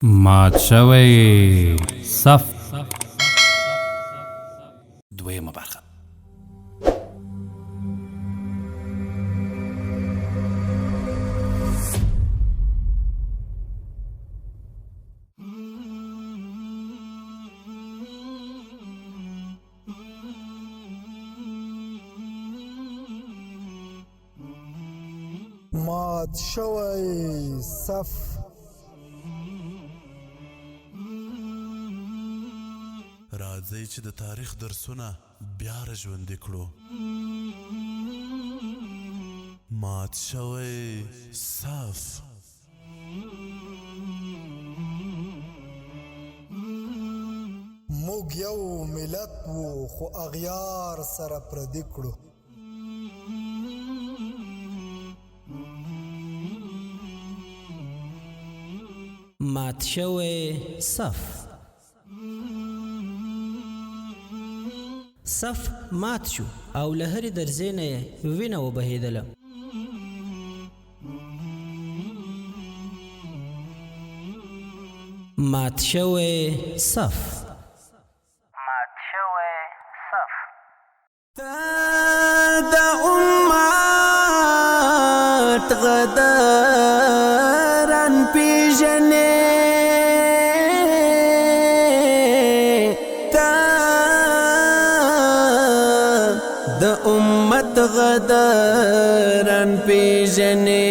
مات شوی صف دویمه برخه. مات شوی صف راځئ چې د تاریخ درسونه بیا راژوندي کړو. مات شوی صف. موږ یو ملت وو خو اغیار سره پردي کړو. مات شوی صف. صف مات شو او له هرې درزې نه یې وینه وبهېدله. مات شوی صف. مات شوی صف. د امت غداران پیژنې د امت غداران پیژنې.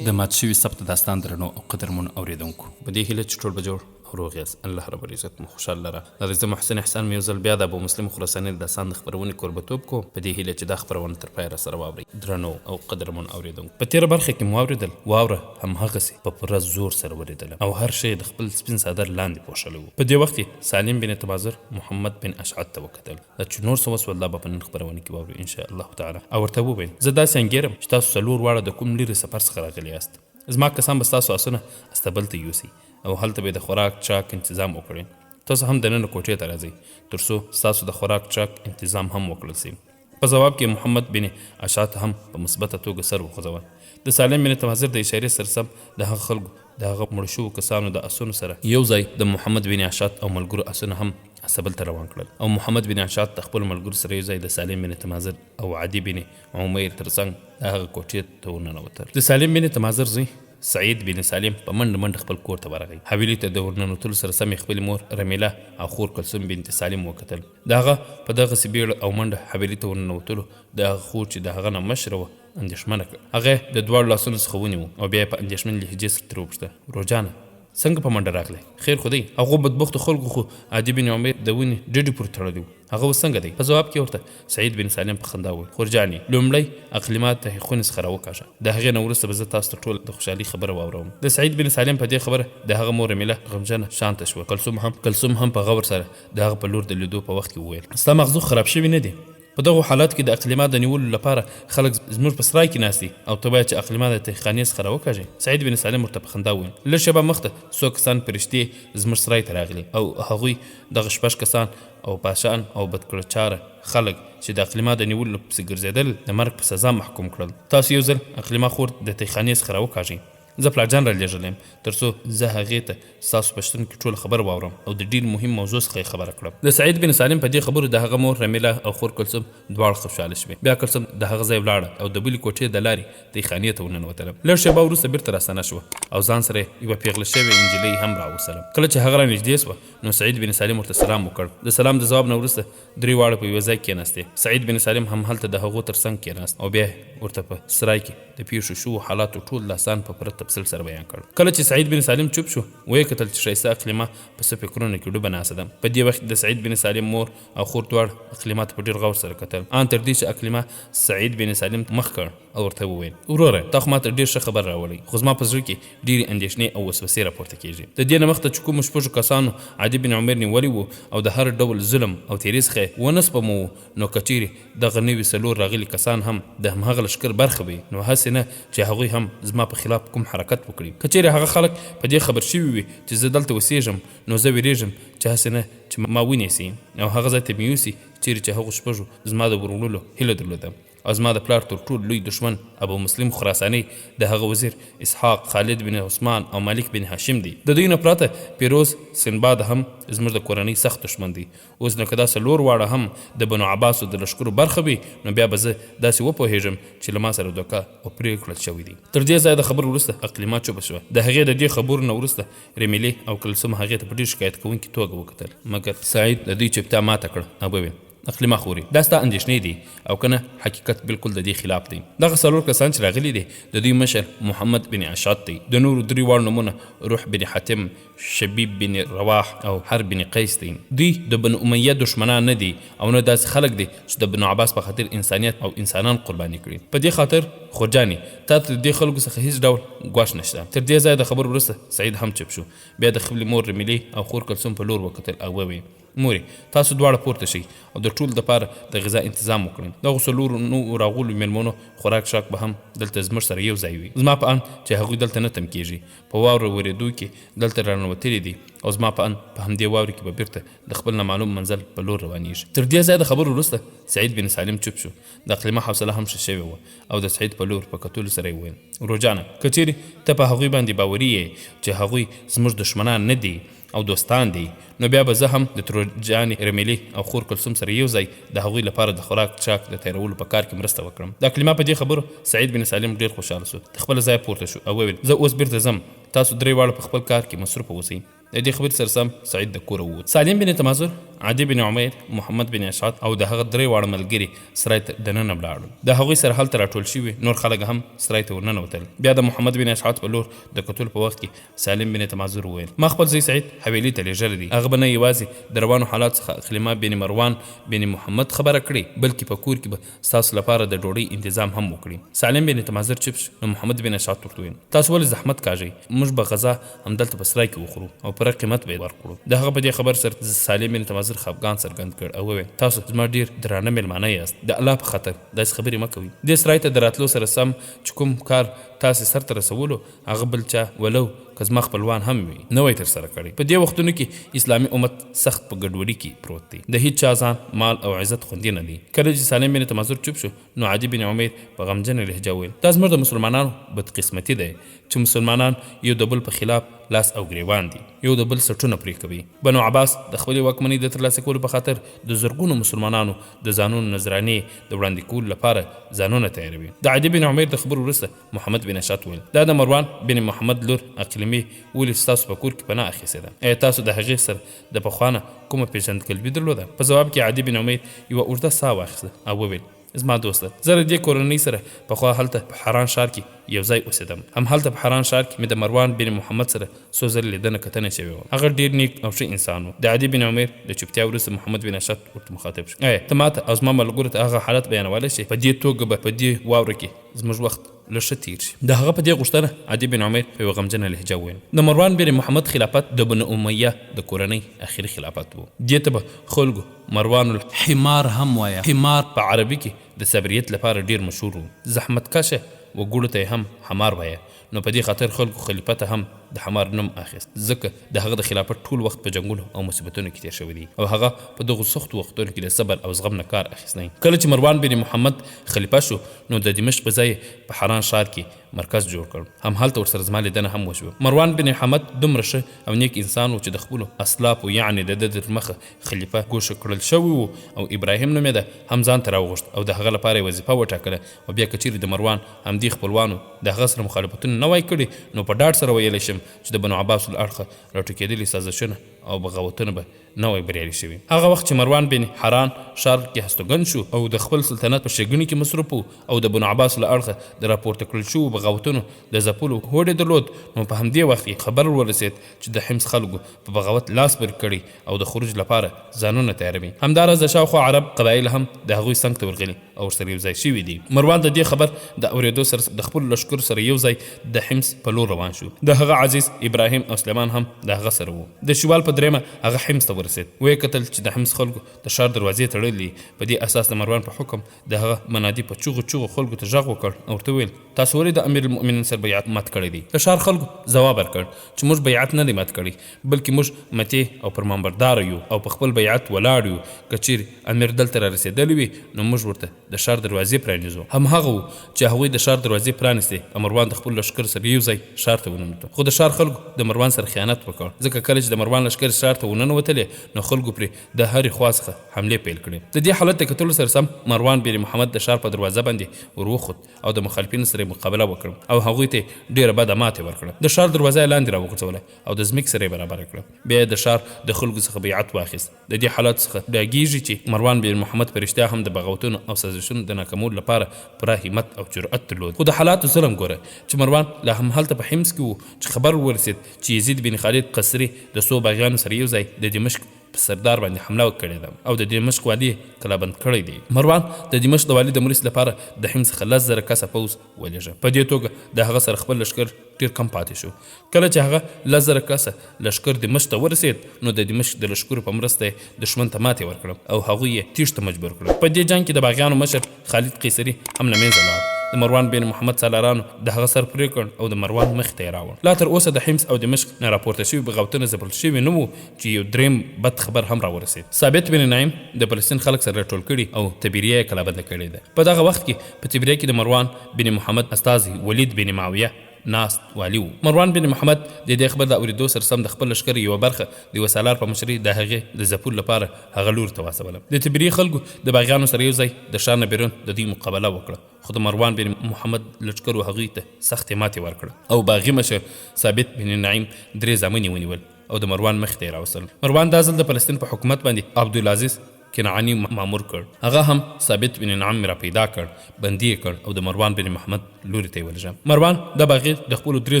د مات شوي صف د داستان درنو او قدرمنو اوریدونکو، په دې هیله چې ټول به جوړ او روغ یاست. الله رب العزت مو خوشحال لره. دا زه محسن احسان مې یو ځل بیا د ابو مسلم خراساني د داستان د خپرونې کوربتوب کوم، په دې هیله چې دا خپرونه تر پایه راسره واورئ. درنو او قدرمنو اوریدونکو، په تېره برخه کې مو واورېدل واوره همهغسې په پوره زور سره ورېدله او هر شی د خپل سپین څادر لاندې پوښلی و. په دې وخت کې سالم بن تمازر محمد بن اشعث ته وکتل. دا چې نور څه وسول دا به په نن خپرونه کې واورو ان شاء الله تعالی. او ورته وویل زه داسې انګېرم چې تاسو څلور واړه د کوم لرې سفر څخه راغلي یاست. زما کسان به ستاسو آسونه استبل ته یوسي او هلته به د خوراک چاک انتظام وکړي. تاسو هم دننه کوټې ته راځئ تر څو ستاسو د خوراک چاک انتظام هم وکړل شي. په ځواب کې محمد بن اشعث هم په مثبته توګه سر وخوځول. د سالم بن تمازر د اشارې سره سم د هغه خلکو د هغه مړو شوو کسانو د آسونو سره یو ځای د محمد بن اشعث او ملګرو آسونه هم استبل ته روان کړل او محمد بن اشعث د خپلو ملګرو سره یو ځای د سالم بن تمازر او عدي بن عمیر تر څنګ د هغه کوټې ته ورننوتل. د سالم بن تمازر زوی سعید بن سالم په منډه منډه خپل کور ته ورغی. حویلي ته د ورننوتلو سره سمې خپلې مور رمیله او خور کلثوم بنت سالم وکتل. د هغه په دغسې بیړه او منډه حویلي ته ورننوتلو د هغه خور چې د هغه نه مشره وه اندېښمنه کړه. هغه د دواړو لاسونو څخه ونیو او بیا یې په اندېښمن لهجې سره ترې وپوښته روجانه څنګه په منډه راغلی؟ خیر خو دی؟ هغو بدبختو خلکو خو عدي بن عمیر د ونې ډډې پورې تړلی و، هغه اوس څنګه دی؟ په ځواب کې ورته سعید بن سالم په خندا وویل خورجانې لومړی اقلیمات ته خونې څخه راوکاږه، د هغې نه وروسته به زه تاسو ته ټول د خوشحالۍ خبره واورم. د سعید بن سالم په دې خبره د هغه مور رمیله غمجنه شانته شوه. کلثوم هم په غور سره د هغه په لور د لیدو په وخت کې وویل ستا مغزو خراب شوي نه دي؟ په دغو حالات کې د اقلیمات د نیولو لپاره خلک زموږ په سرای کې ناست دي او ته باید چې اقلیمات د تهخانې څخه راوکاږې. سعید بن سالم ورته په خندا وویل لږ شېبه مخته څو کسان فرشتې زموږ سرای ته راغلي او هغوی دغه شپږ کسان او پاشان او بدکړهچاره خلک چې د اقلیما د نیولو پسې ګرځېدل د مرګ په سزا محکوم کړل. تاسو یو ځل اقلیما خور د تهخانې څخه راوکاږئ. زه پلارجان را لېږلی یم تر څو زه هغې ته ستاسو په شتون کې ټول خبر واورم او د ډېر مهم موضوع څخه یې خبره کړم. د سعید بن سالم په دې خبرو د هغه مور رمیله او خور کلثوم دواړه خوشحاله شوې. بیا کلثوم د هغه ځای ولاړه او د بلې کوټې د لارې تهخانې ته ورننوتله. لږ شېبه وروسته بېرته راستنه شوه او ځان سره یوه پیغله شوې نجلۍ هم راووسله. کله چې هغه رانږدې شوه نو سعید بن سالم ورته سلام وکړ. د سلام د ځواب نه وروسته درې واړه په یوه ځای کېناستې. سعید بن سالم هم هلته د هغو تر څنګ کېناست او بیا ورته په سرای کې د پیښو شوو حالاتو ټول داستان په پوره تفصیل سره بیان کړ. کله چې سعید بن سالم چوپ شو ویې کتل چې ښایسته اقلیما په څه فکرونو کې ډوبه ناسته ده. په دې وخت د سعید بن سالم مور او خور دواړه اقلیما ته په ډېر غور سره کتل ان تر دې چې اقلیما سعید بن سالم مخ کړ او ورته وویل وروره تا خو ماته ډېر ښه خبر راوړی خو زما په زړه کې ډېرې اندېښنې او وسوسې راپورته کېږي. د دې نه مخته چې کومو شپږو کسانو عدي بن عمیر نیولی و او د هر ډول ظلم او تېرې څخه یې ونه سپموو نو که چیرې دغه نوي څلور راغلي کسان هم د همهغه لښکر برخه وي نو هسې نه چې هغوی هم زما په خلاف کوم حرکت وکړي. که چیرې هغه خلک په دې خبر شوي وي چې زه دلته اوسېږم نو زه ویرېږم چې هسې نه چې ما ونیسي او هغه ځای ته مې یوسي چیرې چې هغو شپږو زما د ورولو هیله درلوده او زما د پلار تر ټولو لوی دشمن ابو مسلم خراساني د هغه وزیر اسحاق خالد بن عثمان او مالک بن هاشم دي. د دوی نه پراته پیروز سنباد هم زموږ د کورنۍ سخت دشمن دي. اوس نو که دا څلور واړه هم د بنو عباسو د لښکرو برخه وي نو بیا به زه داسې وپوهېږم چې له ما سره دوکه او پرېکړه شوي دي. تر دې ځایه د خبرو وروسته اقلیما چوپه شوه. د هغې د دې خبرو نه وروسته ریمیلې او کلثوم هغې ته په ډېر شکایت کوونکي توګه وکتل، مګر سعید د دوی چوپتیا ماته کړه او وویل اقلیما خوري دا ستا اندېښنې دي او کنه حقیقت بالکل د دې خلاف دی. دغه څلور کسان چې راغلي دي د دوی مشر محمد بن اشعث دی. د نورو درې واړو نومونه روح بن حاتم، شبیب بن رواح او حرب بن قیس دي. دوی د بنو امیه دشمنان نه دي او نه داسې خلک دي چې د بنو عباس په خاطر انسانیت او انسانان قرباني کړي. په دې خاطر خورجاني تا ته د دې خلکو څخه هیڅ ډول ګواښ نشته. تر دې ځایه د خبر وروسته سعید هم چپ شو. بیا د خپلې مور رمیلې او خور کلثوم په لور وکتل او وویل مورې تاسو دواړه پورته شئ او د ټولو دپاره د غذا انتظام وکړئ. دغو څلورو نوو راغلو مېلمنو خوراک شاک به هم دلته زموږ سره یو ځای وي. زما په اند چې هغوی دلته نه تم کېږي. په واورو ورېدو کې دلته راننوتلي دي او زما په اند په همدې واورې کې به بیرته د خپل نامعلوم منزل په لور روانېږي. تر دې ځایه د خبرو وروسته سعید بن سالم چوپ شو. د اقلیمه حوصله هم ښه شوې وه او د سعید په لور په کتلو سره یې وویل روجانه که چیرې ته په هغوی باندې باوري یې چې هغوی زموږ دشمنان نه دي او دوستان دي نو بیا به زه هم د تروجانې رمیلې او خور کلثوم سره یو ځای د هغوی لپاره د خوراک چاک د تیرولو په کار کې مرسته وکړم. د اقلیمه په دې خبرو سعید بن سالم ډېر خوشحاله شو. د خپله ځایه پورته شو او وویل زه اوس بیرته ځم، تاسو درې واړه په خپل کار کې مصروفه اوسئ. د دې خبرې سره سم سعید د کوره ووت. سالم بن تمازر، عدي بن عمیر، محمد بن اشعث او د هغه درې واړه ملګري سرای ته دننه ولاړل. د هغوی سره هلته راټول شوي نور خلک هم سرای ته ورننوتل. بیا د محمد بن اشعث په لور د کتلو په وخت کې سالم بن تمازر وویل ما خپل زوی سعید حویلي ته لېږلی دی. هغه به نه یوازې د روانو حالات څخه اقلیمه بن مروان بن محمد خبره کړي بلکې په کور کې به ستاسو لپاره د ډوډۍ انتظام هم وکړي. سالم بن تمازر چپ شو. نو محمد بن اشعث ورته وویل تاسو ولې زحمت کاږئ، موږ به غذا همدلته په سرای کې وخورو او پر قیمت به یې ورکړو. د هغه په دې خبر سره سالم بن تمازر خفګان څرګند کړ او وویل تاسو زما ډېر درانه مېلمانه یاست، د الله په خاطر داسې خبرې مه کوئ. دې سرای ته د راتلو سره سم چې کوم کار تاسې سرته رسولو هغه بل چا ولو که زما خپلوان هم وي نه وای ترسره کړی. په دې وختونو کې اسلامي امت سخت په ګډوډي کې پروت دی. د هیڅ چا ځان مال او عزت خوندي نه دی. کله چې سالم بن تمازر چوپ شو نو عدي بن عمیر په غمجنه لهجه وویل دا زموږ د مسلمانانو بدقسمتي دی چې مسلمانان یو د بل په خلاف لاس او ګریوان دي، یو د بل سټونه پرې کوي. بنو عباس د خپلې واکمنۍ د ترلاسه کولو په خاطر د زرګونو مسلمانانو د ځانونو نظرانې د وړاندې کولو لپاره ځانونه تیاروي. د عدي بن عمیر د خبرو وروسته محمد بن اشعث وویل دا د مروان بن محمد لور اقلیمې ولې ستاسو په کور کې پناه اخیستې ده؟ ایا تاسو د هغې سره د پخوا نه کومه پېژندګلوي درلوده؟ په ځواب کې عدي بن عمیر یوه اوږده ساه واخیسته او وویل زما دوسته زه د دې کورنۍ سره پخوا هلته په حران ښار کې یو ځای اوسېدم. هم هلته په حران ښار کې مې د مروان بن محمد سره څو ځلې لیدنه کتنه شوې وه. هغه ډېر نیک او ښه انسان و. د عدي بن عمیر د چوپتیا وروسته محمد بن اشعث ورته مخاطب شو ته ماته او زما ملګرو ته هغه حالت بیانولی شي په دې توګه به په دې واوره کې زموږ وخت لږ ښه تېر شي. د هغه په دې غوښتنه عدي بن عمیر په یوه غمجنه لهجه وویل د مروان بن محمد خلافت د بنو امیه د کورنۍ اخري خلافت و. دې ته به خلکو مروان الحمار هم وایه. حمار په عربي کې د صبریت لپاره ډیر مشهور و. زحمت کشه و ګوړو ته هم حمار وایه. نو په دې خاطر خلکو خلیفه ته هم د حمار نوم اخیست ځکه د هغه د خلافت ټول وخت په جنګونو او مصیبتونو کې تیر شوی دی او هغه په دغو سختو وختونو کې د صبر او زغم نه کار اخیستی. کله چې مروان بن محمد خلیفه شو نو د دمشق په ځای په حران ښار کې مرکز جوړ کړ. هم هلته ورسره زما لیدنه هم وشوه. مروان بن محمد دومره ښه او نیک انسان و چې د خپلو اسلافو یعنې د ده تر مخه خلیفه ګوښه کړل شوی و او ابراهیم نومېده هم ځان ته راوغوښت او د هغه لپاره یې وظیفه وټاکله. او بیا که چیرې د مروان همدې خپلوانو د هغه سره مخالفتونه نه وای کړي نو په ډاډ سره ویلی شم چې د بنو عباس الاړخه راټوکېدلي سازشونه او بغاوتونه به نه وای بریالي شوي. هغه وخت چې مروان بن حران ښار کې هستوګن شو او د خپل سلطنت په ښېګڼې کې مصروف و او د بنو عباس له اړخه د راپورته کړل شوو بغاوتونو د ځپلو هوډ درلود نو په همدې وخت کې خبر ورسېد چې د حمص خلکو په بغاوت لاس بر کړي او د خروج لپاره ځانونه تیاروي. همداراز د شاوخوا عرب قبایل هم د هغوی څنګ ته ورغلي او ورسره یو ځای شوي دي. مروان د دې خبر د اورېدو سره د خپلو لښکرو سره یو ځای د حمص په لور روان شو. د هغه عزیز ابراهیم او سلیمان هم د هغه سره و. د شوال په درېمه هغه حمص ته ورسېد. ویې کتل چې د حمص خلکو د ښار دروازې تړلې. په دې اساس د مروان په حکم د هغه منادي په چغو خلکو ته غږ وکړ او ورته وویل تاسو ولې د امیر المؤمنین سره بیعت مات کړی دی؟ د ښار خلکو ځواب ورکړ چې موږ بیعت نه دی مات کړی بلکې موږ متې او فرمانبرداره یو او په خپل بیعت ولاړ یو. که چیرې امیر دلته را رسېدلی وي نو موږ ورته د ښار دروازې پرانیزو. همهغه و چې هغوی د ښار دروازې پرانیستې او مروان د خپل لښکر سره یو ځای ښار ته وننوته. خو د ښار خلکو د مروان سره خیانت وکړ، ځکه کله چې د مروان لښکر ښار ته وننوتلې نو خلکو پرې د هرې خوا څخه حملې پیل کړې. د دې حالت ته کتلو سره سم مروان بن محمد د ښار په دروازه باندې ور وخوت او د مخالفینو سره مقابله وکړه او هغوی ته ډېره بده ماتې ورکړه. د ښار دروازه یې لاندې راوغورځوله او د ځمکې سره یې برابره کړه. بیا یې د ښار د خلکو څخه بیعت واخیست. د دې حالت څخه ډاګیږي چې مروان بن محمد په رښتیا هم د بغاوتونو او سازشونو د ناکامولو لپاره پوره همت او جرأت درلود. خو د حالاتو ظلم ګوره چې مروان لا هم هلته په حمص کې و چې خبر ورسېد چې یزید بن خالد قسري د څو باغیانو سره یو ځای د دمشق په سردار باندې حمله کړې ده او د دمشق والي کلابند کړی دی. مروان د دمشق د والي د مرستې لپاره د حمص څخه 10,000 کسه پوځ ولېږه. په دې توګه د هغه سره خپل لښکر ډېر کم پاتې شو. کله چې هغه 10,000 کسه لښکر دمشق ته ورسېد نو د دمشق د لښکرو په مرسته یې دښمن ته ماتې ورکړه او هغوی یې تیښته مجبور کړه. په دې جنګ کې د باغیانو مشر خالد قیصري هم له منځه لاړ. د مروان بن محمد سالارانو د هغه سر پرې کړ او د مروان مخ ته یې راوړ. لا تر اوسه د حمص او دمشق نه راپورته شوي بغاوتونه ځپل شوي نه وو چې یو درېیم بد خبر هم راورسېد. ثابت بن نعیم د فلسطین خلک سره راټول کړي او تبریه یې کلابنده کړې ده. په دغه وخت کې په تبریه کې د مروان بن محمد استازي ولید بن معاویه ناست والی و. مروان بن محمد د دې خبر د اورېدو سره سم د خپل لښکر یوه برخه د یوه سالار په مشرۍ د هغې د ځپلو لپاره هغه لور ته واستوله. د تبریې خلکو د باغیانو سره یو ځای د ښار نه بیرون د دوی مقابله وکړه خو د مروان بن محمد لښکرو هغوی ته سختې ماتې ورکړه او باغي مشر ثابت بن نعیم 3 زامن یې ونیول او د مروان مخ ته یې راوستل. مروان دا ځل د فلسطین په حکومت باندې عبدالعزیز کنعانی مامور کړ. هغه هم ثابت بن نعیم را پیدا کړ، بندي یې کړ او د مروان بن محمد لوري ته یې ولېږه. مروان د باغي د خپلو 3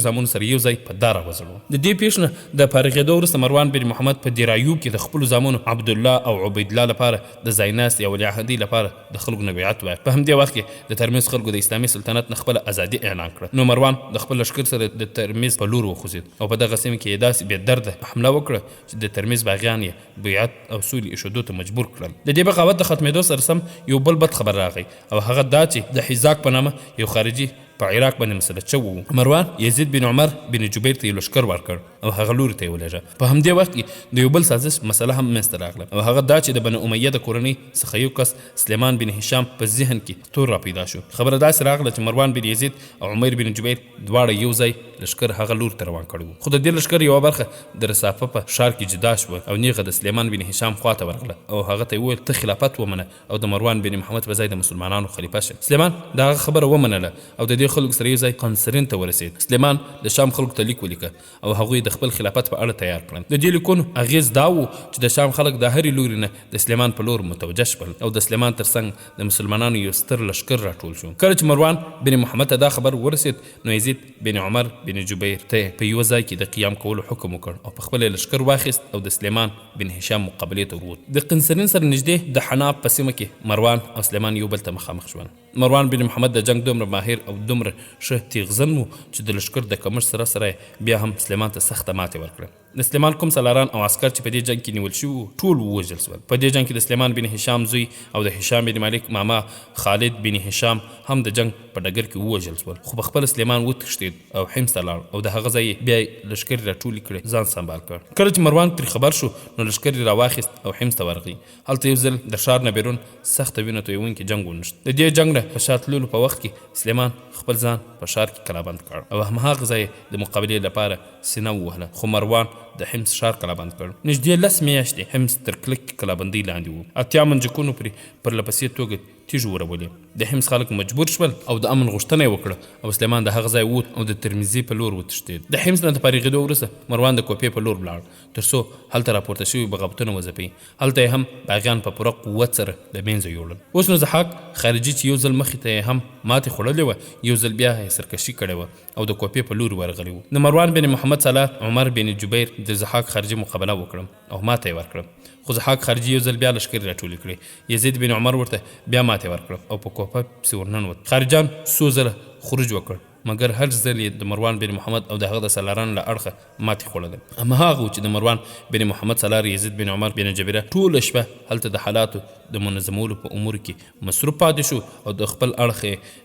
زامنو سره یو ځای په دار راوځړو. د دې پیښې نه د فارغېدو وروسته مروان بن محمد په دیرایو کې د خپلو زامنو عبدالله او عبیدالله لپاره د ځایناستي او ولیعهدۍ لپاره د خلکو نه بیعت واخیست. په همدې وخت کې د ترمذ خلکو د اسلامي سلطنت نه خپله ازادي اعلان کړه. نو مروان د خپل لښکر سره د ترمذ په لور وخوځېد او په دغه سیمه کې یې داسې بې درده حمله وکړه چې د ترمذ باغیان یې بیعت او سولې ایښودو ته مجبور کړل. د دې بغاوت د ختمېدو سره سم یو بل بد خبر راغی او هغه دا چې د حزاق په نامه یو خارجي په عراق باندې مسلط شوی و. مروان یزید بن عمر بن جبیر ته یو لښکر ورکړ او هغه لوري ته یې ولېږه. په همدې وخت کې د یو بل سازش مسله هم منځته راغله او هغه دا چې د بنو امیه د کورنۍ څخه یو کس سلیمان بن هشام په ذهن کې تور را پیدا شو. خبره داسې راغله چې مروان بن یزید او عمر بن جبیر دواړه یو ځای لښکر هغه لور ته روان کړی و. خو د دې لښکر یوه برخه د رصافه په ښار کې جدا شوه او نیغه د سلیمان بن هشام خواته ورغله او هغه ته یې وویل ته خلافت ومنه او د مروان بن محمد په ځای د مسلمانانو خلیفه شه. سلیمان د هغه خبره ومنله او د دې خلکو سره یو ځای قنصرین ته ورسېد. سلیمان د شام خلکو ته لیک ولیکه او هغوی د خپل خلافت په اړه تیار کړل. د دې لیکونو اغېز دا و چې د شام خلک د هرې لوري نه د سلیمان په لور متوجه شول او د سلیمان تر څنګ د مسلمانانو یو ستر لښکر راټول شو. کله چې مروان بن محمد ته دا خبر ورسېد نو یزید بن عمر بن جبیر ته په یوه ځای کې د قیام کولو حکم وکړ او په خپل لښکر واخیست او د سلیمان بن هشام مقابلې ته وروت. د قنصرین سره نږدې د حناب په سیمه کې مروان او سلیمان یو بل ته مخامخ شول. مروان بن محمد د جنگ دومره ماهر او دومره ښه تیغزن و چې د لښکر د کمښت سره سره بیا هم سلیمان ته سخته ماتې ورکړه. د سلیمان کوم سالاران او عسکر چې په دې جنګ کې نیول شوي ټول ووژل شول. په دې جنګ کې د سلیمان بن هشام زوی او د هشام بن مالک ماما خالد بن هشام هم د جنګ په ډګر کې ووژل شول. خو په خپل سلیمان وتښتېد او حمص ته لاړ او د هغه ځای بیا لښکر راټولې کړې ځان سنبال کړ. کله چې مروان ترې خبر شو نو لښکر یې راواخیست او حمص ته ورغی. هلته یو ځل د ښار نه بیرون سخته وینه تویونکی جنګ ونښت. د دې جنګ نه په شا تللو په وخت کې سلیمان خپل ځان په ښار کې کلابند کړ او هماغه ځای د مقابلې لپاره سینه ووهله. خو مروان د حمص ښار کلابند کړ. نږدې 10 میاشتې حمص تر کلک کلابندۍ لاندې و. 80 منجکونو پرې پرلپسې توګه تیږې ورولې. د حمص خلک مجبور شول او د امن غوښتنه یې وکړه او سلیمان د هغه ځای ووت او د ترمذي په لور وتښتېد. د حمص نه د فارغېدو وروسته مروان د کوپې په لور ولاړ تر څو هلته راپورته شوي بغاوتونه وځپي. هلته یې هم باغیان په پوره قوت سره د منځه یوړل. اوس نو ضحاک خارجي چې یو ځل مخې ته یې هم ماتې خوړلې وه یو ځل بیا یې سرکشي کړې وه او د کوپې په لور ورغلی و. د مروان بن محمد سالار عمر بن جبیر د ضحاک خارجي مقابله وکړم او ماته یې ورکړم. خو ضحاک خارجي یو ځل بیا لښکرې راټولې کړې. یزید بن عمر ورته بیا ماتې ورکړه او په کوپه پسې ورننوت. خارجان څو ځله خروج وکړ مګر هر ځل یې د مروان بن محمد او د هغه د سالارانو له اړخه ماتې خوړله. هماغه و چې د مروان بن محمد سالار یزید بن عمر بن جبیره ټوله شپه هلته د حالاتو د منظمولو په امور کې مصروف پاتې شو او د خپل اړخ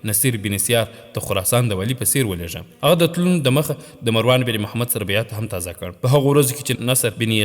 نصیر بن سیار د خراسان د والي په څیر ولېږه. هغه د تلونو د مخه د مروان بن محمد سره بیعت هم تازه کړ. په هغو ورځو کې چې نصر بن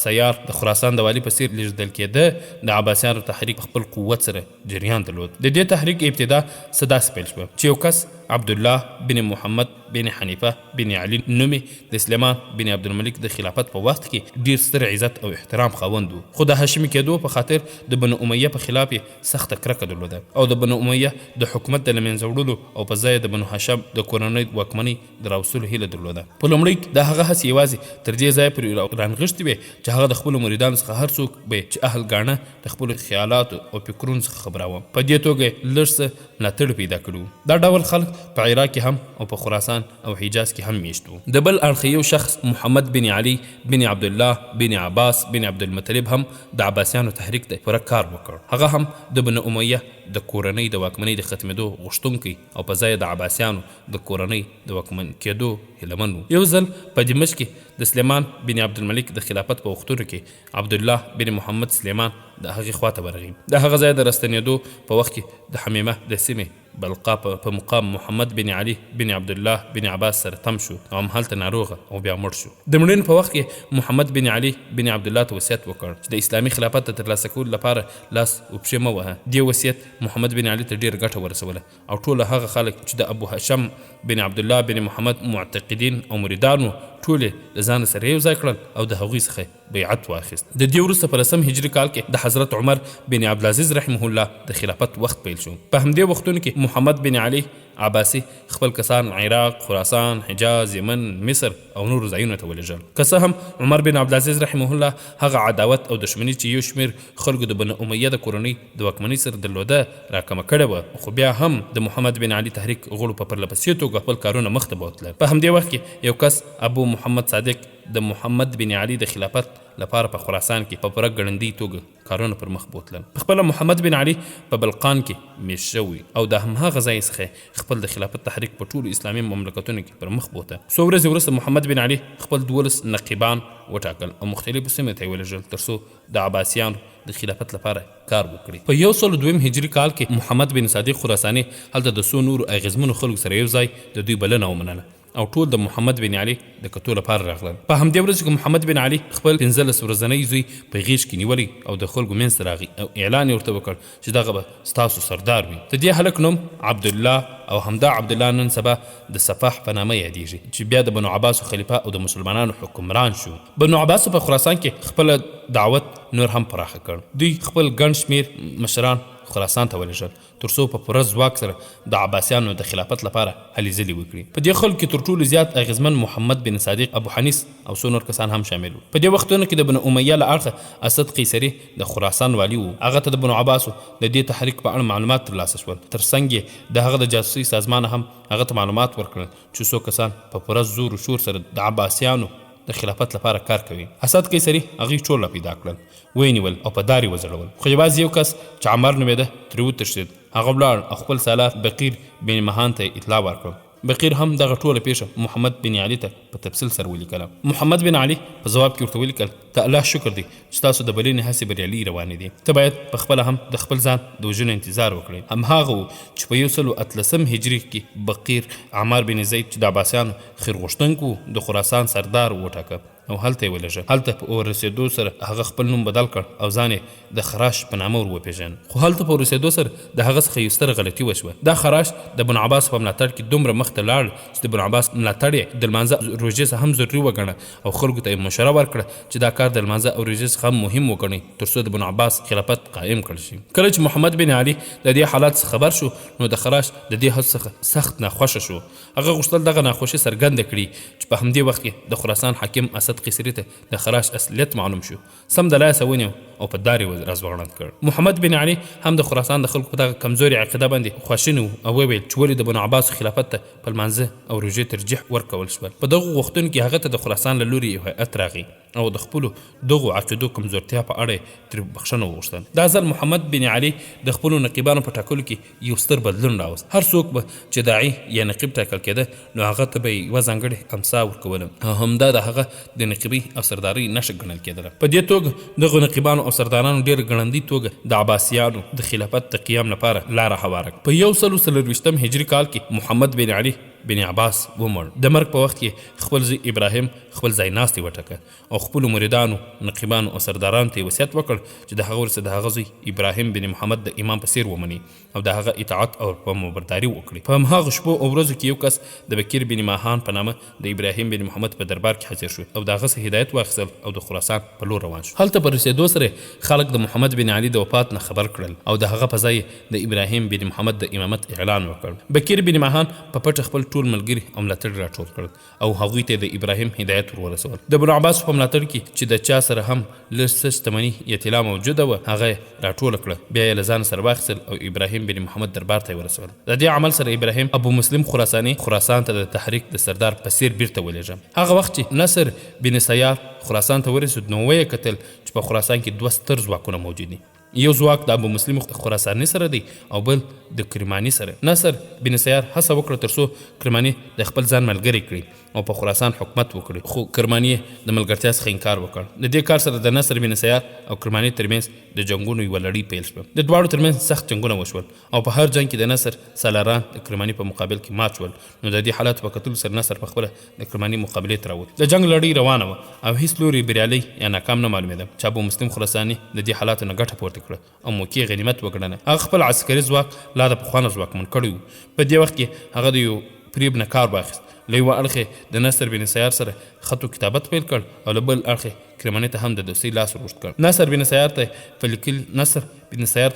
سیار د خراسان د والي په څیر لېږدول کېده د عباسیانو تحریک خپل قوت سره جریان درلود. د دې تحریک ابتدا څه داسې پیل شوه چې یو کس عبدالله بن محمد بن حنیفه بن علي نومې د سلیمان بن عبدالملک د خلافت په وخت کې ډیر ستر عزت او احترام خاوند و، خو د هاشمي کېدو په خاطر د بنو امیه په خلاف یې سخته کرکه درلوده او د بنو امیه د حکومت د له منځه وړلو او په ځای د بنو هاشم د کورنۍ واکمنۍ د راوستلو هیله درلوده. په لومړي کې د هغه هڅې یوازې تر دې ځایه پورې رانغښتې وې چې هغه د خپلو مریدانو څخه هر څوک به چې اهل ګاڼه د خپلو خیالاتو او فکرونو څخه خبراوه. په دې توګه لږ څه ملاتړ پیدا کړو. دا ډول خلک په عراق کې هم او په خراسان او حجاز کې هم میشت وو. د بل اړخ یو شخص محمد بن علي بن عبدالله بن عباس بن عبدالمطلب هم د عباسیانو تحریک ته پوره کار وکړ. هغه هم د بنو امیه د کورنۍ د واکمنۍ د ختمېدو غوښتونکی او په ځای د عباسیانو د کورنۍ د واکمن کېدو هیلهمن و. یو ځل په دمشق کې د سلیمان بن عبدالملک د خلافت په وختونو کې عبدالله بن محمد سلیمان د هغې خواته ورغی. د هغه ځای د راستنېدو په وخت کې د حمیمه د سیمې بلقا په مقام محمد بن علي بن عبدالله بن عباس سره تم شو او همهلته ناروغه او بیا مړ شو. د مړینې په وخت کې محمد بن علي بن عبدالله ته وصیت وکړ چې د اسلامي خلافت د ترلاسه کولو لپاره لاس و پښې مه وهه. دې وصیت محمد بن علي ته ډېر ګټه ورسوله او ټوله هغه خلک چې د ابو هاشم بن عبدالله بن محمد معتقدین او مریدان ټولې د ځان سره یو ځای کړل او د هغوی څخه بیعت واخیست. د دې وروسته په 10 هجري کال کې د حضرت عمر بن عبدالعزیز رحمه الله د خلافت وخت پیل شو. په همدې وختونو کې محمد بن علي عباسي خپل کسان عراق، خراسان، حجاز، یمن، مصر او نور ځایونو ته ولېږل. که څه هم عمر بن عبدالعزیز رحمه الله هغه عداوت او دښمني چې یو شمېر خلکو د بنو امیه د کورنۍ د واکمنۍ سره درلوده راکمه کړې وه، خو بیا هم د محمد بن علي تحریک غړو په پرلهپسې توګه خپل کارونه مخته بوتلل. په همدې وخت کې یو کس ابو محمد صادق د محمد بن علي د خلافت لپاره په خراسان کې په پوره ګړندۍ توګه کارونه پر مخ بوتلل. پخپله محمد بن علي په بلقان کې میشت شوی او د همهغه ځای څخه خپل د خلافت تحریک په ټولو اسلامي مملکتونو کې پر مخ بوته. څو ورځې وروسته محمد بن علي خپل 12 نقیبان وټاکل او مختلفو سیمو ته یې ولېږل تر څو د عباسیانو د خلافت لپاره کار وکړي. په 102 هجري کال کې محمد بن صادق خراساني هلته د څو نورو اغیزمنو خلکو سره یو ځای د دوی بلنه ومنله او ټول د محمد بن علي د کتو لپاره راغلل. په همدې ورځ کې محمد بن علي خپل 15 ورځنی زوی په غیږ کې نیولی او د خلکو منځ ته راغی او اعلان یې ورته وکړ چې دغه به ستاسو سردار وي. د دې هلک نوم عبدالله او همدا عبدالله نن سبا د صفاح په نامه یادیږي چې بیا د بنو عباسو خلیفه او د مسلمانانو حکمران شو. بنو عباسو په خراسان کې خپل دعوت نور هم پراخه کړ. دوی خپل ګڼ شمېر مشران خراسان ته ولېږل تر څو په پوره ځواک سره د عباسیانو د خلافت لپاره هلې ځلې وکړي. په دې خلکو کې تر ټولو زیات اغیزمن محمد بن صادق، ابو حنیس او څو نور کسان هم شامل وو. په دې وختونو کې د بنو امیه له اړخه اسد قیصري د خراسان والی وو. هغه ته د بنو عباسو د دې تحریک په اړه معلومات ترلاسه شول. تر څنګ یې د هغه د جاسوسي سازمان هم هغه ته معلومات ورکړل چې څو کسان په پوره زور و شور سره د عباسیانو د خلافت لپاره کار کوي. اسد قیصري هغوی ټول پیدا کړل، ونیول او په دار یې وځړول. خو یوازې یو کس چې عمر نومېده ترې وتښتېد. هغه ولاړ او خپل سالار بقیر بن مهان ته اطلاع ورکړ. بقیر هم دغه ټوله پیښه محمد بن علي ته په تفصیل سره ولیکله. محمد بن علي په ځواب کې ورته ولیکل ته الله شکر دی چې تاسو د بلنې هڅې بریالي روانې دي. ته باید په خپله هم د خپل ځان د وژنو انتظار وکړې. همهغه و چې په 113 هجري کې بقیر عمار بن زید چې د عباسیانو خیر غوښتونکو د خراسان سردار وټاکه او هلته یې ولېږه. هلته په ورسېدو سره هغه خپل نوم بدل کړ او ځان یې د خراش په نامه ور وپېژند. خو هلته په ورسېدو سره د هغه څخه یو ستره غلطي وشوه. دا خراش د بنو عباس په ملاتړ کې دومره مخته لاړ چې د بنو عباس ملاتړ یې د لمانځه روژې څخه هم ضروري وګڼه او خلکو ته یې مشوره ورکړه چې دا کار د لمانځه او روژې څخه هم مهم وګڼئ تر څو د بنو عباس خلافت قایم کړل شي. کله چې محمد بن علي د دې حالات څخه خبر شو نو د خراش د دې حد څخه سخت ناخوښه شو. هغه غوښتل دغه ناخوښي څرګنده کړي چې په همدې وخت کې د خراسان حاکم اسد قیصري ته د خراش اصلیت معلوم شو. سم د لاسه ونیو او په دار یې راځوړند کړ. محمد بن علي هم د خراسان د خلکو په دغه کمزوري عقیده باندې خواشینی و او وویل چې ولې د بنو عباسو خلافت ته په لمانځه او روژې ترجیح ورکول شول. په دغو وختونو کې هغه ته د خراسان له لوري یو هیئت راغی او د خپلو دغو عقیدو کمزورتیا په اړه یې ترې بخښنه وغوښتل. دا ځل محمد بن علي د خپلو نقیبانو په ټاکلو کې یو ستر بدلون راوست. هر څوک به چې داعي یا نقیب ټاکل کېده نو هغه ته به یې یوه ځانګړې امسا ورکوله او همدا د هغه د نقیبۍ او سردارۍ نښه ګڼل کېدله. په دې توګه دغو نقیبانو او سردارانو ډېر ګړندي توګه د عباسیانو د خلافت د قیام لپاره لاره هواره کړه. په 140 هجري کال کې محمد بن علي بن عباس ومړ. د مرګ په وخت کې خپل زوی ابراهیم خپل ځای ناستې وټاکه او خپلو مریدانو نقیبانو او سردارانو ته یې وصیت وکړ چې د هغه ورسه د هغه زوی ابراهیم بن محمد د امام په څیر ومني او د هغه اطاعت او فرمانبرداري وکړي. په هماغه شپو او ورځو کې یو کس د بکیر بن ماهان په نامه د ابراهیم بن محمد په دربار کې حاضر شو او د هغه څخه هدایت واخیستل او د خراسان په لور روان شو. هلته په رسېدو سره خلک د محمد بن علي د وفات نه خبر کړل او د هغه په ځای د ابراهیم بن محمد د امامت اعلان وکړ. بکیر بن ماهان په پټه خپل ټول ملګري او ملاتړ راټول کړل او هغوی ته د ابراهیم هدایت ورسول. د ابن عباس په ملاتړ کې چې د چا سره هم لږ څه شتمني یا طلا موجوده وه هغه یې راټوله کړه. بیا یې له ځان سره واخیستل او ابراهیم بن محمد دربار ته یې ورسول. د دې عمل سره ابراهیم ابو مسلم خراساني خراسان ته د تحریک د سردار په څیر بیرته ولېږه. هغه وخت چې نصر بن سیار خراسان ته ورسېد نو ویې کتل چې په خراسان کې 2 ستر ځواکونه موجود دي. یو ځواک د ابو مسلم خراساني سره دی او بل د کرماني سره. نصر بن سیار هڅه وکړه ترڅو کرماني د خپل ځان ملګری کړي او په خراسان حکومت وکړي، خو کرماني د ملګرتیا څخه انکار وکړ. د دې کار سره د نصر بن سیار او کرماني ترمنځ د جنګونو یوه لړۍ پیل شوه. د دواړو ترمنځ سخت جنګونه وشول او په هر جنګ کې د نصر سالاران د کرماني په مقابل کې مات شول. نو د دې حالاتو په کتلو سره نصر پخپله د کرماني مقابلې ته راووت. د جنګ لړۍ روانه وه او هیڅ لوري بریالی یا ناکام نه معلومېده چې ابو مسلم خراساني د دې حالاتو نه ګټه پورته کړه او موقع غنیمت وګڼله. هغه خپل عسکري ځواک لا د پخوانه ځواکمن کړی و. په دې وخت کې هغه د یو فریب نه کار واخیست. له یوه اړخې د نصر بن سیار سره خط و کتابت پیل کړ او له بل اړخې کرماني ته هم د دوستۍ لاس ور اوږد کړ. نصر بن سیار ته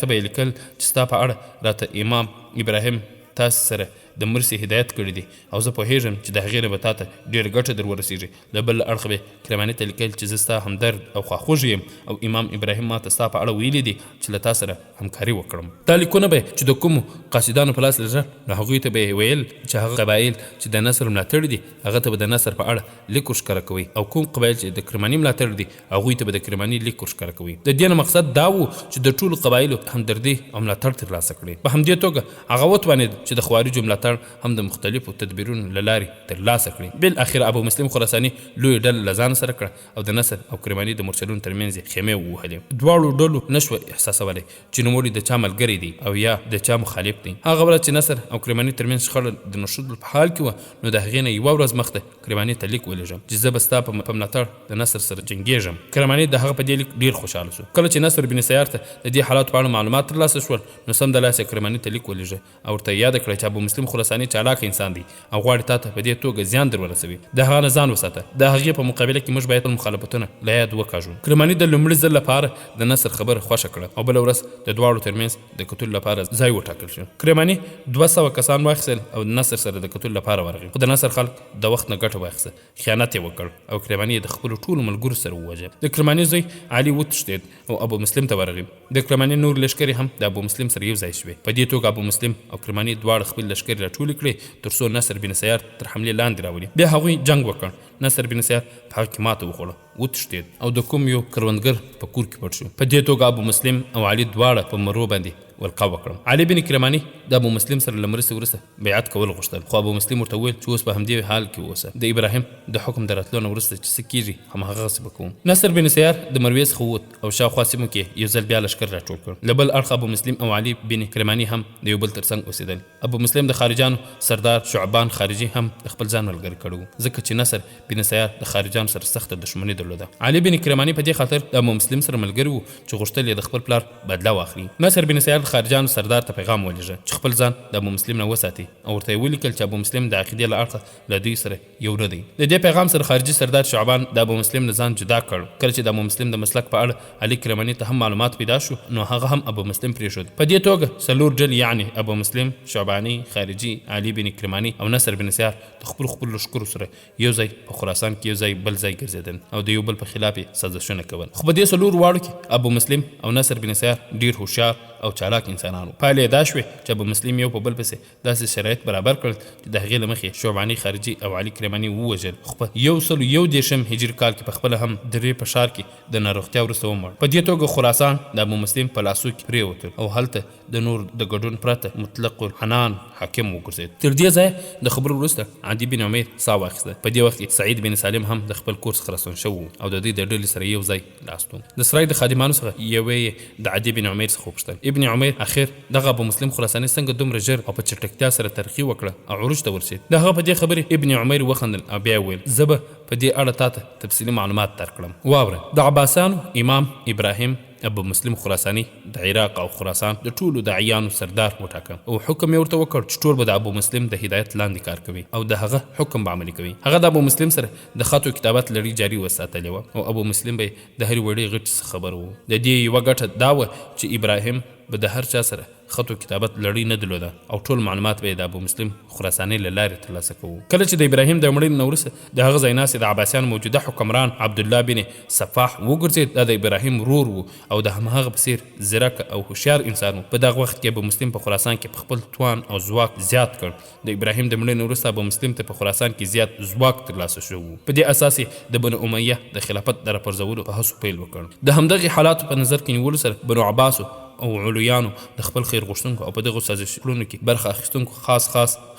به یې لیکل چې ستا په اړه راته امام ابراهیم تاسې سره د مرسي هدایت کړی دی او زه پوهېږم چې د هغې نه به تا ته ډېره ګټه در ورسېږي. له بل اړخه به کرماني ته لیکل چې زه ستا همدرد او خواخوږی یم او امام ابراهیم ما ته ستا په اړه ویلي دي چې له تا سره همکاري وکړم. دا لیکونه به چې د کومو قاصدانو په لاس لرل نو هغوی ته به یې ویل چې هغه قبایل چې د نصر ملاتړ دي هغه ته به د نصر په اړه لیک ورښکاره کوي او کوم قبایل چې د کرماني ملاتړ دي هغوی ته به د کرماني لیک ورښکاره کوي. د دې نه مقصد دا و چې د ټولو قبایلو همدردي او ملاتړ ترلاسه کړي. په همدې توګه هغه وتوانېد چې د خوارجو ملاتړ هم د مختلفو تدبیرونو له لارې ترلاسه کړي. بالاخره ابو مسلم خراساني لویه ډله له ځان سره کړه او د نصر او کرماني د مرچلونو ترمنځ یې خیمې ووهلې. دواړو ډلو نشوه احساسولی چې نوموړي د چا ملګری دی او یا د چا مخالف دی. هغه ورځ چې نصر او کرماني ترمنځ شخړه د نښودلو په حال کې وه نو د هغې نه یوه ورځ مخته کرماني ته لیک ولېږم چې زه به ستا په ملاتړ د نصر سره جنګېږم. کرماني د هغه په دې لیک ډېر خوشحاله شو. کله چې نصر بن سیار ته د دې حالاتو په اړه معلومات ترلاسه شول نو سمدلاسه کرماني ته لیک ولېږه او ورته یاده کړه چې ابو مسلم خراساني چالاک انسان دی او غواړي تا ته په دې توګه زیان در ورسوي. د هغه نه ځان وساته. د هغې په مقابله کې موږ باید مخالفتونه له یاد وکاږو. کرماني د لومړي ځل لپاره د نصر خبره خوښه کړه او بله ورځ د دواړو ترمنځ د کتلو لپاره ځای وټاکل شو. کرماني 200 کسان واخیستل او د نصر سره د کتلو لپاره ورغی، خو د نصر خلک د وخت نه ګټه واخیسته. خیانت یې وکړ او کرماني د خپلو ټولو ملګرو سره ووژه. د کرماني زوی علي وتښتېد او ابو مسلم ته ورغی. د کرماني نور لښکرې هم د ابو مسلم سره یو ځای شوې. په دې توګه ابو مسلم او کرماني دواړه خپل لښکرې راټولې کړې ترڅو نصر بن سیار تر حملې لاندې راولي. بیا هغوی جنګ وکړ. نصر بن سیار په هغه کې ماته وخوړه، وتښتېد او د کوم یو کروندګر په کور کې پټ شو. په دې توګه ابو مسلم او علي دواړه په مرو باندې ولقا وکړم. علي بن کرماني د ابو مسلم سره له مرستې وروسته بیعت کول غوښتل، خو ابو مسلم ورته وویل چې اوس په همدې حال کې اوسه، د ابراهیم د حکم د راتلو نه وروسته چې څه کېږي هماغسې به کوم. نصر بن سیار د مروې څخه ووت او شاوخوا سیمو کې یو ځل بیا لښکر راټول کړ. له بل اړخه ابو مسلم او علي بن کرماني هم د یو بل تر څنګ اوسېدل. ابو مسلم د خارجانو سردار شعبان خارجي هم د خپل ځان ملګری کړی و، ځکه چې نصر بن سیار د خارجانو سره سخته دښمني درلوده. علي بن کرماني په دې خاطر د ابو مسلم سره ملګری و چې غوښتل یې د خپل پلار بدله واخلي. نصر بن سیار د خارجانو سردار ته پیغام ولېږه چې خپل ځان د ابو مسلم نه وساتي او ورته یې ولیکل چې ابو مسلم د عقیدې له اړخه له دوی سره یو نه دی. د دې پیغام سره خارجي سردار شعبان د ابو مسلم نه ځان جدا کړ. کله چې د ابو مسلم د مسلک په اړه علي کرماني ته هم معلومات پیدا شو نو هغه هم ابو مسلم پرېښود. په دې توګه څلور ډلې یعنې ابو مسلم، شعباني، خارجي، علي بن کرماني او نصر بن سیار د خپلو لښکرو سره یو ځای په په خراسان کې یو ځای بل ځای ګرځېدل او د یو بل په خلاف سازشونه کول. خو په دې 4 واړو کې ابو مسلم او نصر بن سیار ډیر هوښیار او چالاک انسانانو. پایله دا شوې چې ابو مسلم یو په بل پسې داسې شرایط برابر کړل چې د هغې له مخې شعباني خارجي او علي کرماني ووژل. خو په 101 هجري کال کې پخپله هم درې په ښار کې د ناروغتیا وروسته ومړ. په دې توګه خراسان د ابو مسلم په لاسو کې پرېوتل او هلته د نور د ګډون پرته مطلق الحنان حاکم وګرځېد. تر دې ځایه د خبرو وروسته عدي بن عمیر ساه واخیسته. په دې وخت کې سعید بن سالم هم د خپل کور څخه راستون شوی او د دوی د ډلې سره یو ځای ناست و. د سرای د خادمانو څخه یوې د عدي بن عمیر څخه وپوښتل ابن عمیر اخر دغه ابو مسلم خراساني څنګه دومره ژر او په چټکتیا سره ترقي وکړه او عروج ته ورسېد؟ د هغه په دې خبرې ابن عمیر وخندل او بیا وویل زه به په دې اړه تاته تفصیلي معلومات درکړم. واوره، د عباسیانو امام ابراهیم ابو مسلم خراساني د عراق او خراسان د ټولو داعیانو سردار وټاکه او حکم یې ورته وکړ چې ټول به د ابو مسلم د هدایت لاندې کار کوي او د هغه حکم به عملي کوي. هغه د ابو مسلم سره د خط او کتابت لړۍ جاري وساتلې وه او ابو مسلم به د هرې وړې غټې څخه خبر و. د دې یوه ګټه دا وه چې ابراهیم به د هر چا سره خط او کتابت لړۍ نه درلوده او ټول معلومات به د ابو مسلم خراساني له لارې ترلاسه کوو. کله چې د ابراهیم د مړینې نه وروسته د هغه ځای ناستې د عباسیانو موجوده حکمران عبدالله بن صفاح وګرځېد. دا د ابراهیم ورور و او د همهغه په څېر ځیرک او هوښیار انسان و. په دغه وخت کې ابو مسلم په خراسان کې په خپل توان او ځواک زیات کړ. د ابراهیم د مړینې وروسته ابو مسلم ته په خراسان کې زیات ځواک ترلاسه شوی و. په دې اساس یې د بنو امیه د خلافت د راپرځولو په هڅو پیل وکړ. د همدغې حالاتو په نظر کې نیولو سره بنو عباسو او علویانو د خپل خیر غوښتونکو او په دغو سازشونو کې برخه اخیستونکو خاص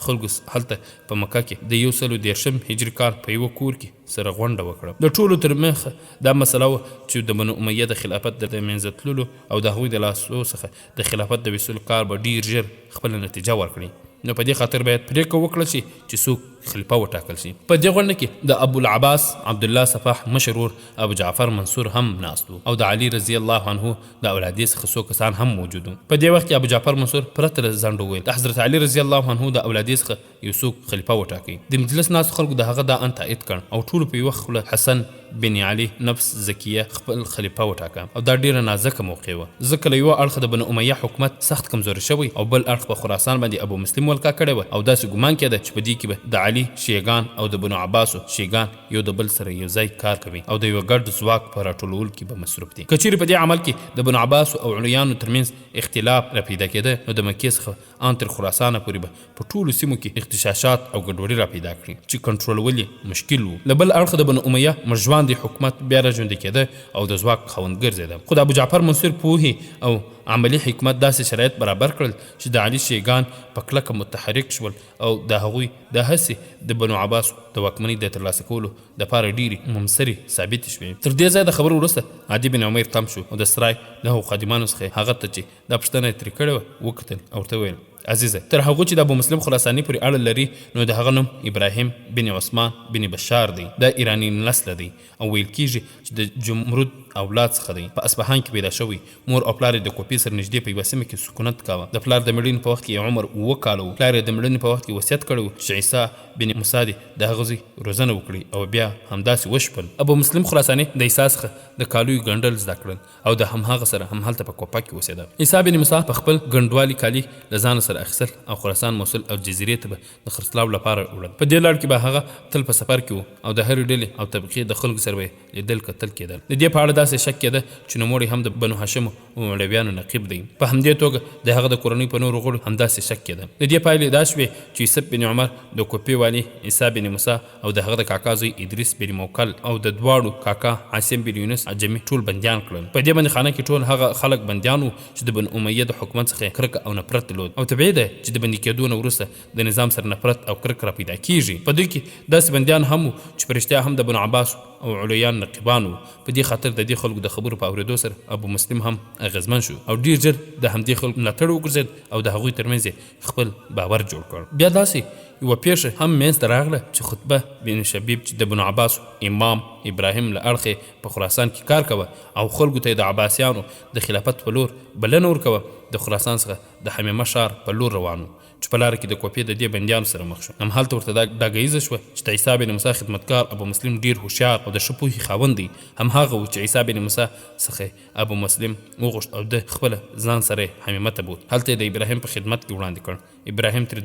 خلکو هلته په مکه کې د 130 هجري کال په یوه کور کې سره غونډه وکړه. د ټولو تر مخه دا مسله وه چې د بنو امیه د خلافت د منځه تللو او د هغوی د لاسو څخه د خلافت د وصول کار به ډیر ژر خپله نتیجه ورکړي. نو په دې خاطر باید پرېکړه وکړل شي چې څوک خلیفه وټاکل شي. په دې غونډه کې د ابو العباس عبدالله صفاح مشر ورور ابو جعفر منصور هم ناست و او د علي رضی الله عنه د اولادې څخه څو کسان هم موجود و. په دې وخت کې ابو جعفر منصور پرته له ځنډ وویل د حضرت علي رضی الله عنه د اولادې څخه یو څوک خلیفه وټاکي. د مجلس ناستو خلکو د هغه دا ان تایید کړ او ټولو په یوه خوله حسن بن علي نفس زکیه خپل خلیفه وټاکه او دا ډیره نازکه موقع وه ځکه له یوه اړخه د بنو امیه حکومت سخت کمزوری شوی او بل اړخ په خراسان باندې ابو مسلم ولکه کړې وه او داسې ګمان کېده چې په دې کې به د علي شیګان او د بنو عباسو شیګان یو د بل سره یو ځای کار کوي او د یوه ګډ ځواک په راټولولو کې به مصروف دي. که چیرې په دې عمل کې د بنو عباسو او علویانو ترمنځ اختلاف راپیدا کېده نو د مکې څخه ان تر خراسانه پورې به په ټولو سیمو کې اختشاشات او ګډوډي راپیدا کړي چې کنټرولول یې مشکل و. له بل اړخه د بنو امیه مژواندې حکومت بیا راژوندی کېده او د ځواک خاوند ګرځېده. خو د ابو جعفر منصور پوهې او عملی حکمت داسې شرایط برابر کړل چې د علي شیګان په کلکه متحرک شول او د هغوی د هڅې د بنو عباسو د واکمنۍ د ترلاسه کولو دپاره ډېرې ممسرې ثابتې شوې. تر دې ځایه د خبرو وروسته عدي بن عمیر تم شو او د سرای د هغو خادمانو څخه هغه ته چې دا پوښتنه یې ترې کړې وه وکتل او ورته وویل عزیزه تر هغو چې د ابو مسلم خراساني پورې اړه لري نو د هغه نوم ابراهیم بن عثمان بن بشار دی. دا ایرانی نسله دی او ویل کېږي چې د جمرود اولاد څخه دی. په اصفهان کې پیدا شوی. مور او پلار د کوپې سره نږدې په یوه سیمه کې سکونت کاوه. د پلار د مړینې په وخت کې عمر 7 کاله و. پلار یې د مړینې په وخت کې وصیت کړی و چې عیسی بن موسی دې د هغه زوی روزنه وکړي او بیا همداسې وشپل. ابو مسلم خراساني د عیسی څخه د کالیو ګنډل زده کړل او د همهغه سره همهلته په کوپه کې اوسېده. عیسی بن موسی په خپل ګنډوالي کالي له ځانه سره اخیستل او خراسان موصل او جزیرې ته به د خرڅلاو لپاره وړل. په دې لړ کې به هغه تل په سفر کې و او د هرې ډلې او طبقې د خلکو سره به لیدل کتل کېدل. د دې په اړه داسې شک کېده چې نوموړی هم د بنو هاشم او مولویانو نقیب دی. په همدې توګه د هغه د کورنۍ په نورو غړو همداسې شک کېده. د دې پایلې دا شوې چې یوسف بن عمر د کوپې والي عیسی بن موسی او د هغه د کاکا زوی ادریس بن موکل او د دواړو کاکا عاصم بن یونس عجمي ټول بندیان کړل. په دې بندخانه کې ټول هغه خلک بندیان وو چې د بنو امیه د حکومت څخه کرکه او نفرت درلود او طبیعي ده چې د بندي کېدو نه وروسته د نظام سره نفرت او کرکه راپیدا کېږي. په دوی کې داسې بندیان هم وو چې په رښتیا هم د بنو عباس او علویان نقیبان وو. په دې خاطر د دې خلکو د خبرو په اورېدو سره ابو مسلم هم اغېزمن شو او ډېر ژر د همدې خلکو ملاتړ وګرځېد او د هغوی ترمنځ خپل باور جوړ کړ. بیا داسې یوه پیښه هم منځته راغله چې خطبه بن شبیب چې د بنو عباس امام ابراهیم له اړخې په خراسان کې کار کوه او خلکو ته د عباسیانو د خلافت په لور بلنه ورکوه. د خراسان څخه د حمیمه ښار په لور روان و چې په لاره کې د کوپې د دې بندیانو سره مخ شو. همهلته ورته دا ډاګیزه شوه چې د عیسی بن موسی خدمتګار ابو مسلم ډېر هوښیار او د ښه پوهې خاوند دی. همهغه و چې عیسی بن موسی څخه ابو مسلم وغوښت او د خپله ځان سره حمیمه ته بوت. هلته یې د ابراهیم په خدمت کې وړاندې کړ. ابراهیم ترې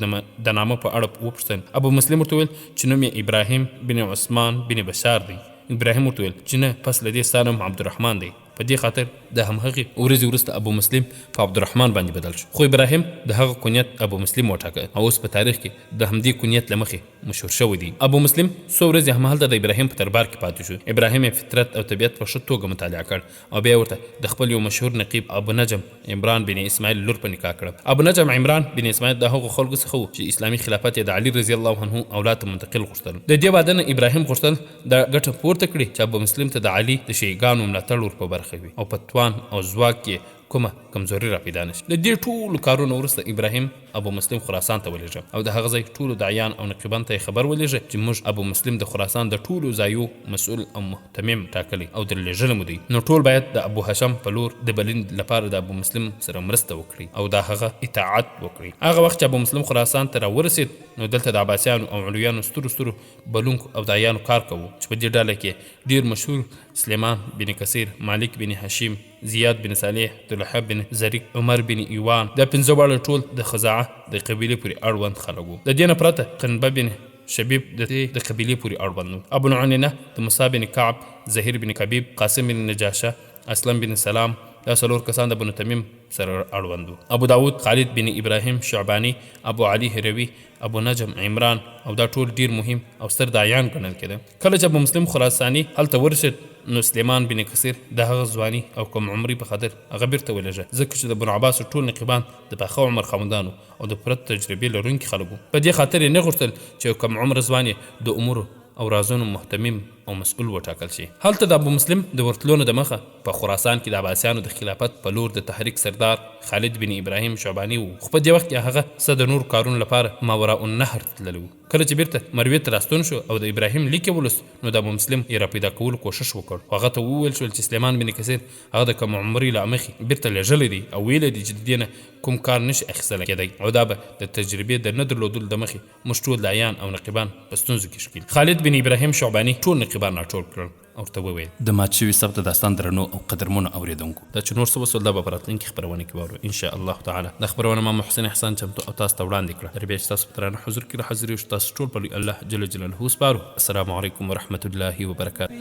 د نامه په اړه وپوښتل. ابو مسلم ورته ویل چې نوم یې ابراهیم بن عثمان بن بشار دی. ابراهیم ورته ویل چې نه، پس له دې ستا نوم عبدالرحمن دی. په دې خاطر د همهغې ورځې وروسته ابو مسلم په عبدالرحمن باندې بدل شو. خو ابراهیم د هغه کنیت ابو مسلم وټاکه او اوس په تاریخ کې د همدې کنیت له مخې مشهور شوی دی. ابو مسلم څو ورځې همهلته د ابراهیم په دربار کې پاتې شو. ابراهیم یې فطرت او طبیعت په ښه توګه مطالعه کړ او بیا ورته د خپل یو مشهور نقیب ابو نجم عمران بن اسماعیل لور په نکاح کړه. ابو نجم عمران بن اسماعیل د هغو خلکو څخه و چې اسلامي خلافت یې د علي رضی الله عنه اولاد ته منتقل غوښتل. د دې واده نه ابراهیم غوښتل د ګټه پورته کړي چې ابو مسلم ته د علي د شیعګانو ملاتړ ور په برخه وي او په توان او ځواک کې کومه کمزوري را پیدا نشي. د دې ټولو کارونو وروسته ابراهیم ابو مسلم خراسان ته ولېږه او د هغه ځای ټولو داعیان او نقیبان ته خبر ولېږه چې موږ ابو مسلم د خراسان د ټولو ځایو مسؤل او مهتمم ټاکلی او در لېږلی مو دی، نو ټول باید د ابو هشم په لور د بلنې لپاره د ابو مسلم سره مرسته وکړي او د هغه اطاعت وکړي. هغه وخت چې ابو مسلم خراسان ته راورسېد نو دلته د عباسیانو او علویانو سترو بلونکو او داعیانو کار کوو چې په دې ډله کې ډېر مشهور سلیمان بن کثیر، مالک بن هشیم، زیاد بن صالح، طلحه بن زریق، عمر بن ایوان، دا پنځه واړه ټول د خزاعه د قبیلې پورې اړوند خلک وو. د دې نه پرته قنبه بن شبیب د قبیلې پورې اړوند وو. ابو نعنینه د موسی بن کعب، زهیر بن کبیب، قاسم بن نجاشه، اسلم بن سلام، دا څلور کسان د بنو تمیم سره اړوند وو. ابو داود، خالد بن ابراهیم شعبانی، ابو علي هروي، ابو نجم عمران او دا ټول ډیر مهم او ستر داعیان ګڼل کېده. کله چې ابو مسلم خراساني هلته ورسېد نو سلیمان بن کثیر د هغه ځواني او کم عمري په خاطر هغه بیرته ولېږه، ځکه چې د بنو عباس ټول نقیبان د پاخه عمر خاوندانو او د پوره تجربې لرونکي خلک وو. په دې خاطر یې نه غوښتل چې یو کم عمر ځوان یې د امورو او رازونو محتمم او مسؤل وټاکل شي. هلته د ابو مسلم د ورتلونو د مخه په خراسان کې د عباسیانو د خلافت په لور د تحریک سردار خالد بن ابراهیم شعبانی و. خو په دې وخت کې هغه څه د نور کارونو لپاره ماوراء النهر تللی و. کله چې بیرته مروې ته راستون شو او د ابراهیم لیک یې ولوست نو د ابو مسلم یې راپیدا کولو کوشش وکړ. خو هغه ته وویل شول چې سلیمان بن کثیر هغه د کم عمري له مخې بیرته لېږلی دی او ویلی دی چې د دې نه کوم کار نشي اخیستلی کېدی او دا به د تجربې د نه درلودلو د مخې موږ ټول داعیان او نقیبان په ستونزو کې ښکیل. خالد بن ابراهیم شعبانی ټول نقیبان راټول کړل او ورته وویل د مات شوي سبت داستان درنو او قدرمنو اوریدونکو، دا چې نور څه وسول دا به په راتلونکي خپرونه کې واورو ان شاء الله تعالی. دا خپرونه ما محسن احسان چمتو او تاسو ته وړاندې کړه. تر بیا چې تاسو په درانه حضور کې راحاضر یو، تاسو ټول په الله جل جلاله سپارو. السلام علیکم ورحمت الله وبرکاته.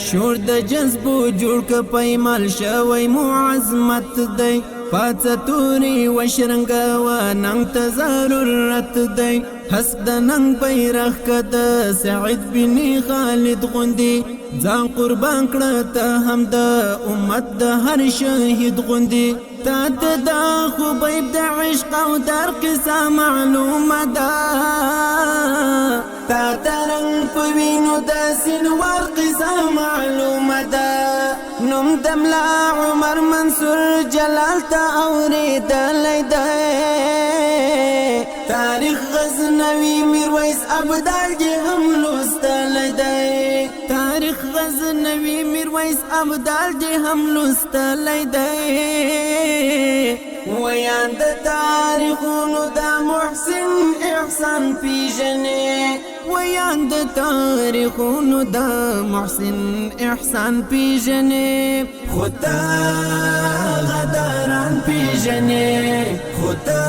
شور د جذبو جوړ ک پیمال شوی معظمت دی، پاڅه توري و شرنګ و ننګ ته ضرورت دی، حسب د ننګ بیرغ کده سعید بن خالد غوندي، ځان قربان کړه ته هم د امت د هر شهید غوندي، تا ته د خبیب د عشق او در قصه معلومه ده، تا ته رنګ په وینو د سینوار قصه معلومه ده، نوم د ملا عمر منصور جلال ته اورېدلی دی، تاریخ غزنوي میرویس ابدال دې هم لوستلی دی، تاریخ غزنوي میرویس ابدال دې هم لوستلی دی، ویان د تاریخونو د محسن احسان پیژنې، ویان د تاریخونو د محسن احسان پیژنې، خو تا غداران پیژنې، خو تا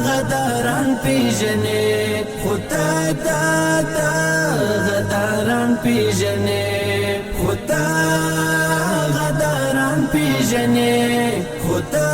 غداران پیژنې، خو تا غداران پیژنې، خو تا غداران پیژنې، خو تا